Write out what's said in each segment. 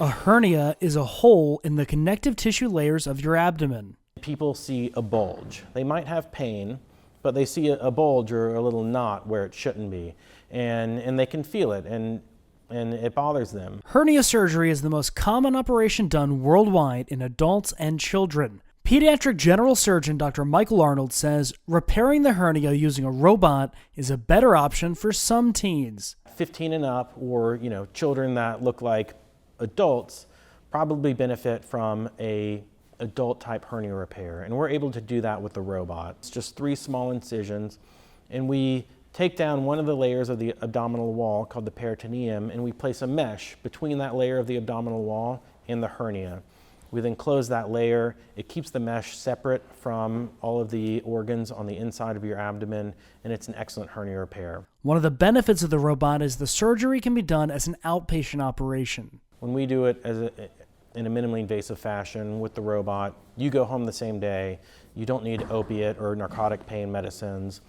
A hernia is a hole in the connective tissue layers of your abdomen. People see a bulge. They might have pain, but they see a bulge or a little knot where it shouldn't be, and they can feel it, and it bothers them. Hernia surgery is the most common operation done worldwide in adults and children. Pediatric General Surgeon Dr. Michael Arnold says repairing the hernia using a robot is a better option for some teens. 15 and up, or children that look like adults, probably benefit from a adult type hernia repair, and we're able to do that with the robot. It's just 3 small incisions, and we take down one of the layers of the abdominal wall called the peritoneum, and we place a mesh between that layer of the abdominal wall and the hernia. We then close that layer. It keeps the mesh separate from all of the organs on the inside of your abdomen, and it's an excellent hernia repair. One of the benefits of the robot is the surgery can be done as an outpatient operation. When we do it in a minimally invasive fashion with the robot, you go home the same day. You don't need opiate or narcotic pain medicines.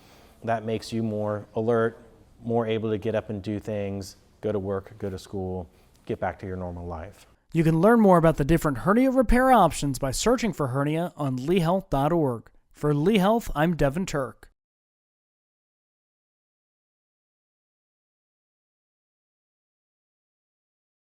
That makes you more alert, more able to get up and do things, go to work, go to school, get back to your normal life. You can learn more about the different hernia repair options by searching for hernia on lehealth.org. For Lee Health, I'm Devin Turk.